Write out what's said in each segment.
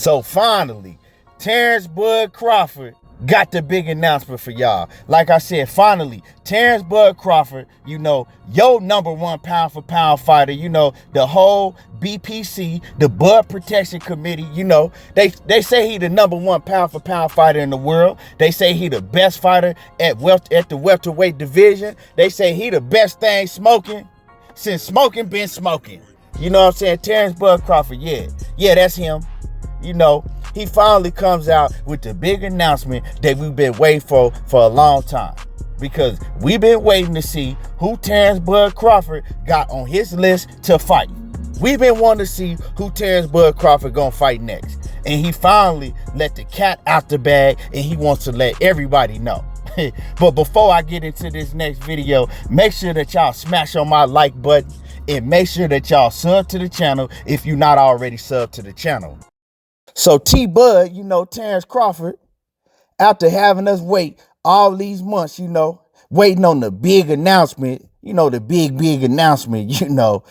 So finally, Terence Bud Crawford got the big announcement for y'all. Like I said, finally, Terence Bud Crawford, you know, your number one pound for pound fighter, you know, the whole BPC, the Bud Protection Committee, you know, they say he the number one pound for pound fighter in the world. They say he the best fighter at the welterweight division. They say he the best thing smoking since smoking been smoking. You know what I'm saying? Terence Bud Crawford, yeah, that's him. You know, he finally comes out with the big announcement that we've been waiting for a long time. Because we've been waiting to see who Terence Bud Crawford got on his list to fight. We've been wanting to see who Terence Bud Crawford gonna fight next. And he finally let the cat out the bag, and he wants to let everybody know. But before I get into this next video, make sure that y'all smash on my like button and make sure that y'all sub to the channel if you're not already subbed to the channel. So T-Bud, you know, Terence Crawford, after having us wait all these months, you know, waiting on the big announcement, you know, the big announcement, you know,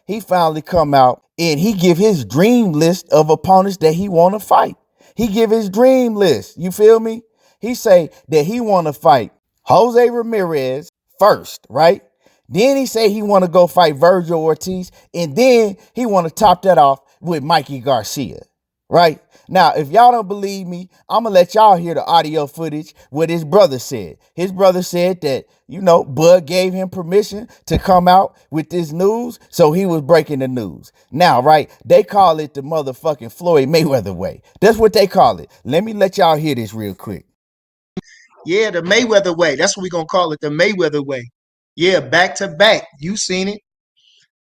he finally come out and he give his dream list of opponents that he want to fight. He give his dream list, you feel me? He say that he want to fight Jose Ramirez first, right? Then he say he want to go fight Virgil Ortiz, and then he want to top that off with Mikey Garcia. Right? Now, if y'all don't believe me, I'm going to let y'all hear the audio footage what his brother said. His brother said that, you know, Bud gave him permission to come out with this news, so he was breaking the news. Now, right, they call it the motherfucking Floyd Mayweather way. That's what they call it. Let me let y'all hear this real quick. Yeah, the Mayweather way. That's what we're going to call it, the Mayweather way. Yeah, back to back. You seen it.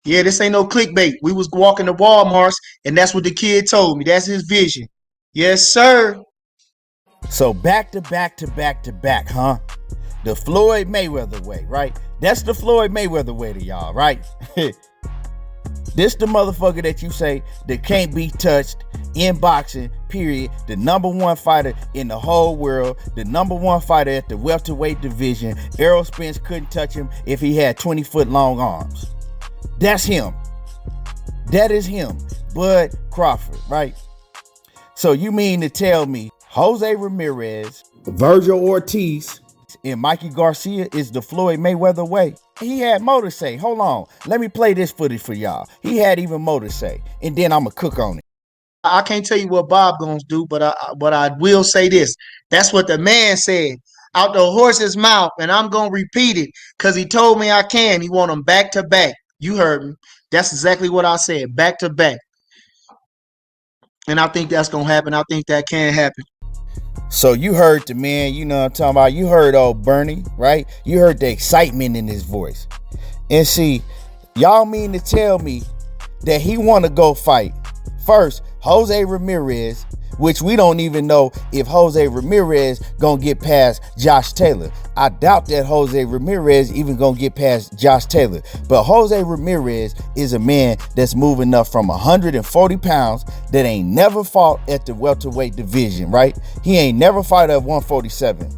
Yeah, this ain't no clickbait. We was walking to Walmart's, and that's what the kid told me. That's his vision. Yes, sir. So back to back, huh? The Floyd Mayweather way, right? That's the Floyd Mayweather way to y'all, right? This the motherfucker that you say that can't be touched in boxing, period. The number one fighter in the whole world. The number one fighter at the welterweight division. Errol Spence couldn't touch him if he had 20-foot long arms. That's him. That is him. Bud Crawford, right? So you mean to tell me Jose Ramirez, Virgil Ortiz, and Mikey Garcia is the Floyd Mayweather way? He had more to say. Hold on. Let me play this footage for y'all. He had even more to say. And then I'm going to cook on it. I can't tell you what Bob gonna do, but I will say this. That's what the man said out the horse's mouth, and I'm going to repeat it because he told me I can. He want them back to back. You heard me. That's exactly what I said, back to back. And I think that's going to happen. I think that can happen. So you heard the man, you know what I'm talking about. You heard old Bernie, right? You heard the excitement in his voice. And see, y'all mean to tell me that he want to go fight first Jose Ramirez, which we don't even know if Jose Ramirez gonna get past Josh Taylor. I doubt that Jose Ramirez even gonna get past Josh Taylor. But Jose Ramirez is a man that's moving up from 140 pounds that ain't never fought at the welterweight division, right? He ain't never fought at 147.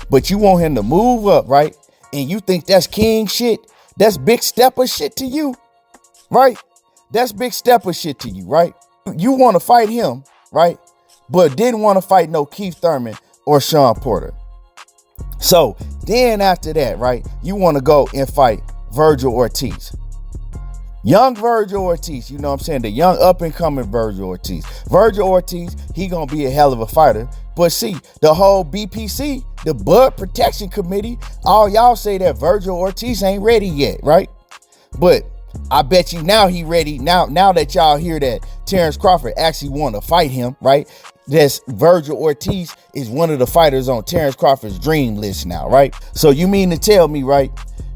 But you want him to move up, right? And you think that's king shit? That's big stepper shit to you, right? That's big stepper shit to you, right? You want to fight him, right? But didn't want to fight no Keith Thurman or Sean Porter. So then after that, right, you want to go and fight Virgil Ortiz. Young Virgil Ortiz, you know what I'm saying? The young up-and-coming Virgil Ortiz. Virgil Ortiz, he gonna be a hell of a fighter. But see, the whole BPC, the Bud Protection Committee, all y'all say that Virgil Ortiz ain't ready yet, right? But I bet you now he ready. Now that y'all hear that Terence Crawford actually want to fight him, right? This Virgil Ortiz is one of the fighters on Terence Crawford's dream list now, right? So you mean to tell me, right?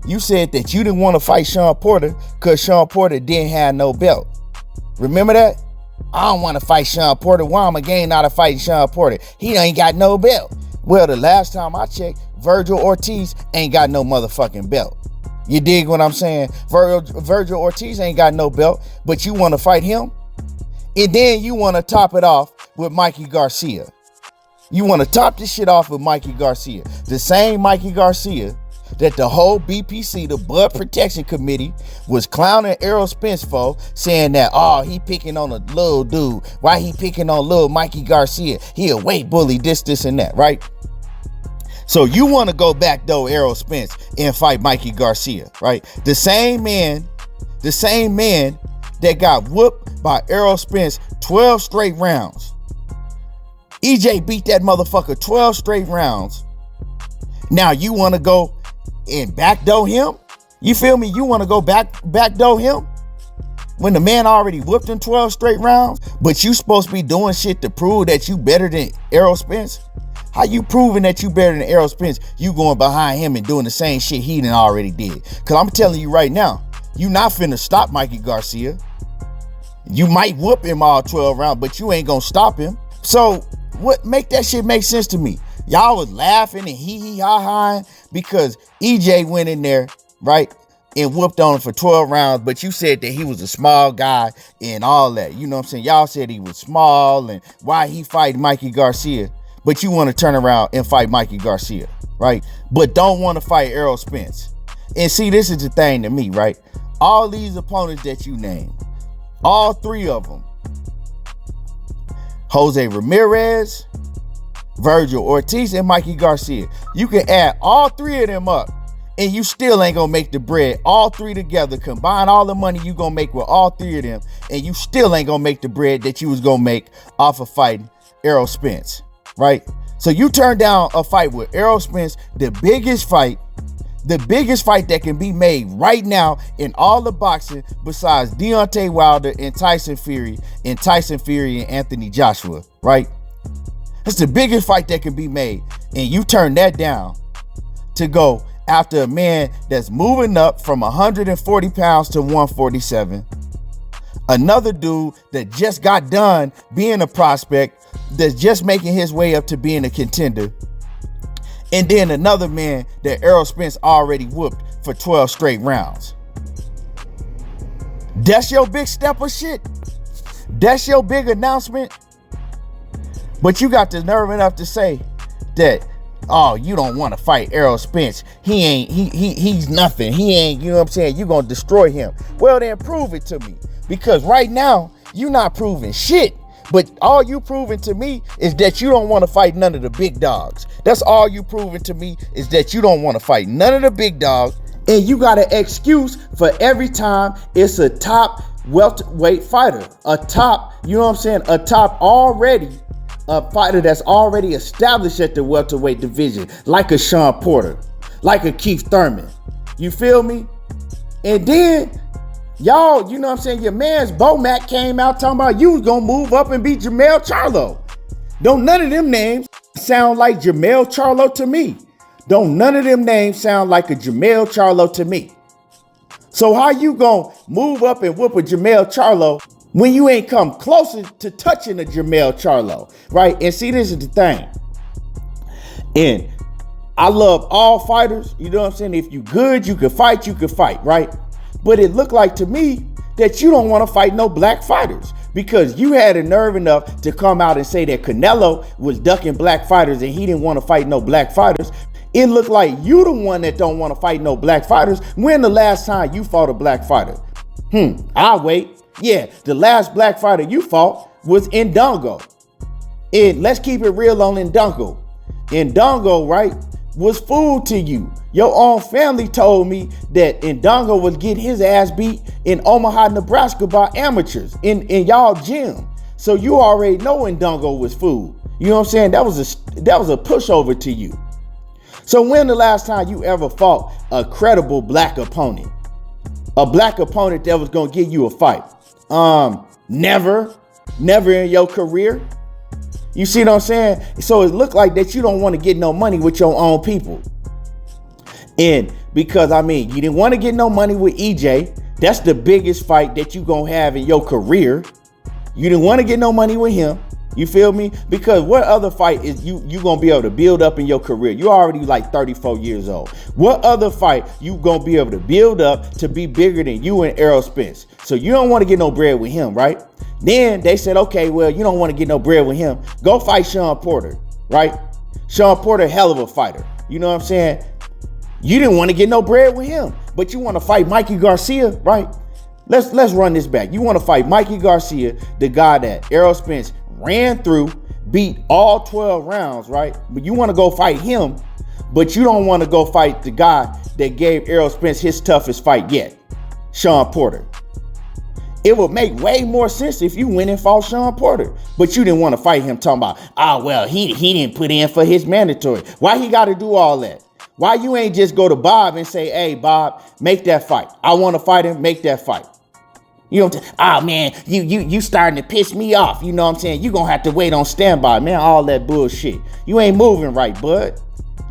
You said that you didn't want to fight Sean Porter because Sean Porter didn't have no belt. Remember that? I don't want to fight Sean Porter. Why am I getting out of fighting Sean Porter? He ain't got no belt. Well, the last time I checked, Virgil Ortiz ain't got no motherfucking belt. You dig what I'm saying? Virgil Ortiz ain't got no belt, but you want to fight him? And then you want to top it off with Mikey Garcia. You want to top this shit off with Mikey Garcia. The same Mikey Garcia that the whole BPC, the Blood Protection Committee, was clowning Errol Spence for, saying that, oh, he picking on a little dude. Why he picking on little Mikey Garcia? He a weight bully, this, and that, right? So you want to go back, though, Errol Spence, and fight Mikey Garcia, right? The same man that got whooped by Errol Spence 12 straight rounds. EJ beat that motherfucker 12 straight rounds. Now you want to go and backdoor him? You feel me? You want to go backdoor him? When the man already whooped in 12 straight rounds, but you supposed to be doing shit to prove that you better than Errol Spence? How you proving that you better than Errol Spence? You going behind him and doing the same shit he done already did. Cause I'm telling you right now, you not finna stop Mikey Garcia. You might whoop him all 12 rounds, but you ain't gonna stop him. So what make that shit make sense to me? Y'all was laughing and hee-hee-ha-ha because EJ went in there, right, and whooped on him for 12 rounds, but you said that he was a small guy and all that. You know what I'm saying? Y'all said he was small and why he fight Mikey Garcia, but you want to turn around and fight Mikey Garcia, right? But don't want to fight Errol Spence. And see, this is the thing to me, right? All these opponents that you named, all three of them, Jose Ramirez, Virgil Ortiz, and Mikey Garcia. You can add all three of them up and you still ain't gonna make the bread. All three together, combine all the money you gonna make with all three of them, and you still ain't gonna make the bread that you was gonna make off of fighting Errol Spence, right? So you turn down a fight with Errol Spence, the biggest fight that can be made right now in all the boxing besides Deontay Wilder and Tyson Fury and Anthony Joshua, right? It's the biggest fight that can be made, and you turn that down to go after a man that's moving up from 140 pounds to 147. Another dude that just got done being a prospect, that's just making his way up to being a contender. And then another man that Errol Spence already whooped for 12 straight rounds. That's your big stepper shit? That's your big announcement? But you got the nerve enough to say that, oh, you don't want to fight Errol Spence. He's nothing. He ain't, you know what I'm saying? You're going to destroy him. Well, then prove it to me. Because right now, you're not proving shit. But all you proving to me is that you don't want to fight none of the big dogs. That's all you proving to me is that you don't want to fight none of the big dogs. And you got an excuse for every time it's a top welterweight fighter. A top, you know what I'm saying? A top already. A fighter that's already established at the welterweight division, like a Sean Porter, like a Keith Thurman. You feel me? And then, y'all, you know what I'm saying, your man's Bomac came out talking about you was gonna move up and beat Jermell Charlo. Don't none of them names sound like Jermell Charlo to me. Don't none of them names sound like a Jermell Charlo to me. So how you gonna move up and whoop a Jermell Charlo when you ain't come closer to touching a Jermell Charlo, right? And see, this is the thing. And I love all fighters, you know what I'm saying? If you good, you can fight, right? But it looked like to me that you don't want to fight no black fighters because you had a nerve enough to come out and say that Canelo was ducking black fighters and he didn't want to fight no black fighters. It looked like you the one that don't want to fight no black fighters. When the last time you fought a black fighter? I'll wait. Yeah, the last black fighter you fought was Ndongo. And let's keep it real on Ndongo. Ndongo, right, was food to you. Your own family told me that Ndongo was getting his ass beat in Omaha, Nebraska by amateurs in y'all gym. So you already know Ndongo was food. You know what I'm saying? That was a pushover to you. So when the last time you ever fought a credible black opponent? A black opponent that was gonna give you a fight? Never in your career. You see what I'm saying? So it looked like that you don't want to get no money with your own people. And because, I mean, you didn't want to get no money with EJ. That's the biggest fight that you gonna have in your career. You didn't want to get no money with him. You feel me? Because what other fight is you gonna be able to build up in your career? You're already like 34 years old. What other fight you gonna be able to build up to be bigger than you and Errol Spence? So you don't want to get no bread with him, right? Then they said, okay, well, you don't want to get no bread with him. Go fight Sean Porter, right? Sean Porter, hell of a fighter. You know what I'm saying? You didn't want to get no bread with him, but you want to fight Mikey Garcia, right? Let's run this back. You want to fight Mikey Garcia, the guy that Errol Spence ran through, beat all 12 rounds, right? But you want to go fight him, but you don't want to go fight the guy that gave Errol Spence his toughest fight yet, Sean Porter. It would make way more sense if you went and fought Sean Porter, but you didn't want to fight him talking about, well, he didn't put in for his mandatory. Why he got to do all that? Why you ain't just go to Bob and say, hey, Bob, make that fight. I want to fight him, make that fight. You know what I'm saying? Man, you starting to piss me off. You know what I'm saying? You gonna have to wait on standby, man. All that bullshit. You ain't moving right, bud.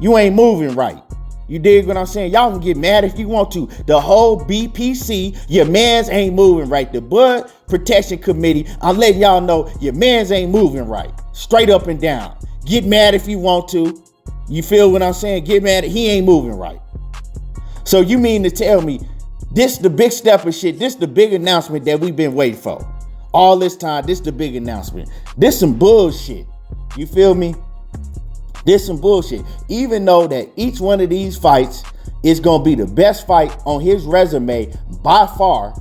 You ain't moving right. You dig what I'm saying? Y'all can get mad if you want to. The whole BPC, your mans ain't moving right. The Bud Protection Committee, I'm letting y'all know your mans ain't moving right. Straight up and down. Get mad if you want to. You feel what I'm saying? Get mad. He ain't moving right. So you mean to tell me this the big step of shit? This the big announcement that we've been waiting for all this time. This the big announcement. This some bullshit. You feel me? This some bullshit. Even though that each one of these fights is going to be the best fight on his resume by far.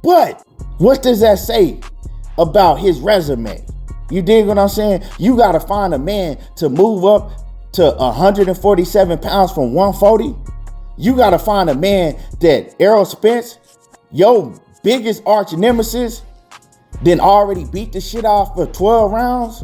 But what does that say about his resume? You dig what I'm saying? You got to find a man to move up to 147 pounds from 140. You got to find a man that Errol Spence, your biggest arch nemesis, then already beat the shit off for 12 rounds.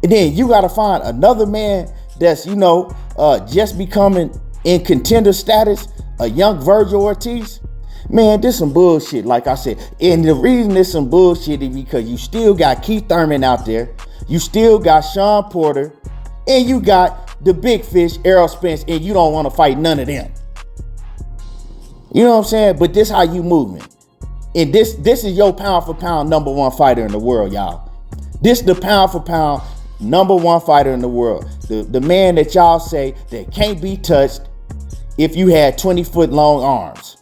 And then you got to find another man that's, just becoming in contender status, a young Virgil Ortiz. Man, this some bullshit, like I said. And the reason this some bullshit is because you still got Keith Thurman out there. You still got Sean Porter. And you got the big fish, Errol Spence, and you don't want to fight none of them. You know what I'm saying? But this how you moving. And this is your pound for pound number one fighter in the world, y'all. This the pound for pound number one fighter in the world. The man that y'all say that can't be touched if you had 20-foot long arms.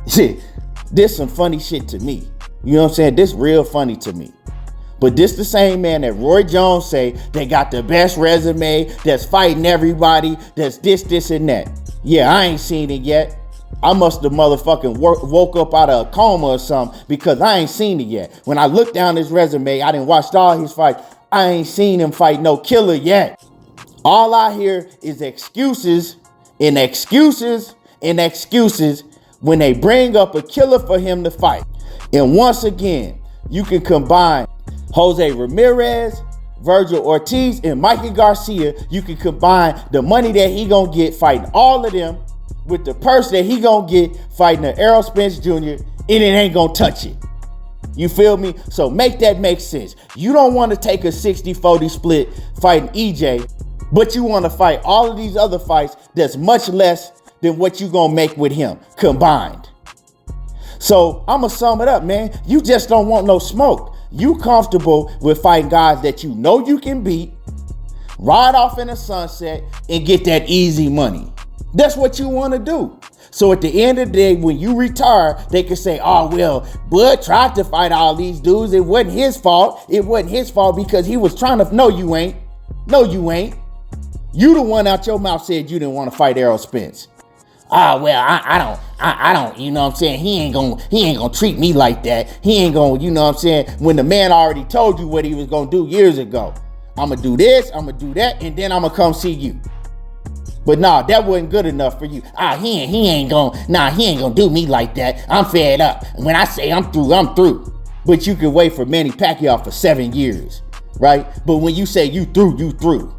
Shit, this some funny shit to me. You know what I'm saying? This real funny to me. But this the same man that Roy Jones say they got the best resume, that's fighting everybody, that's this, and that. Yeah, I ain't seen it yet. I must have motherfucking woke up out of a coma or something because I ain't seen it yet. When I looked down his resume, I didn't watch all his fights. I ain't seen him fight no killer yet. All I hear is excuses and excuses and excuses when they bring up a killer for him to fight. And once again, you can combine Jose Ramirez, Virgil Ortiz, and Mikey Garcia. You can combine the money that he gonna get fighting all of them with the purse that he gonna get fighting the Errol Spence Jr., and it ain't gonna touch it. You feel me? So make that make sense. You don't want to take a 60-40 split fighting EJ, but you want to fight all of these other fights that's much less than what you gonna make with him combined. So I'm gonna sum it up, man. You just don't want no smoke. You comfortable with fighting guys that you know you can beat, ride off in the sunset, and get that easy money. That's what you want to do. So at the end of the day, when you retire, they can say, oh, well, Bud tried to fight all these dudes. It wasn't his fault. It wasn't his fault because he was trying to. No, you ain't. No, you ain't. You the one out your mouth said you didn't want to fight Errol Spence. Well, I don't, you know what I'm saying? He ain't gonna treat me like that. He ain't gonna, you know what I'm saying? When the man already told you what he was gonna do years ago. I'm gonna do this, I'm gonna do that, and then I'm gonna come see you. But nah, that wasn't good enough for you. He ain't gonna do me like that. I'm fed up. When I say I'm through, I'm through. But you can wait for Manny Pacquiao for 7 years, right? But when you say you through, you through.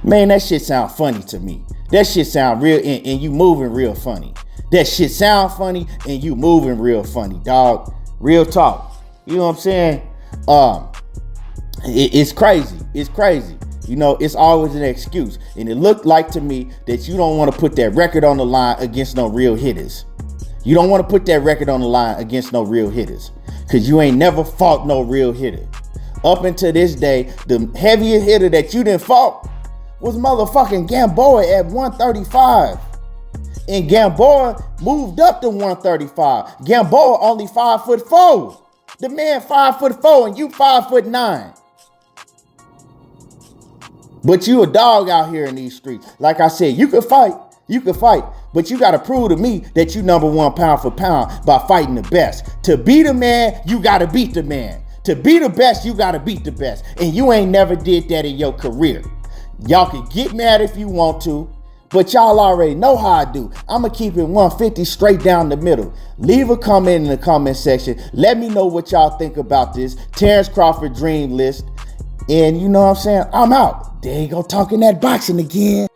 Man, that shit sound funny to me. That shit sound real, and you moving real funny. That shit sound funny, and you moving real funny, dog. Real talk. You know what I'm saying? It's crazy. It's crazy. You know, it's always an excuse. And it looked like to me that you don't want to put that record on the line against no real hitters. You don't want to put that record on the line against no real hitters. Because you ain't never fought no real hitter. Up until this day, the heaviest hitter that you didn't fought was motherfucking Gamboa at 135. And Gamboa moved up to 135. Gamboa only 5'4". The man 5'4" and you 5'9". But you a dog out here in these streets. Like I said, you can fight, but you got to prove to me that you number one pound for pound by fighting the best. To be the man, you got to beat the man. To be the best, you got to beat the best. And you ain't never did that in your career. Y'all can get mad if you want to, but y'all already know how I do. I'm going to keep it 150 straight down the middle. Leave a comment in the comment section. Let me know what y'all think about this Terence Crawford Dream List. And you know what I'm saying? I'm out. There you go, talking that boxing again.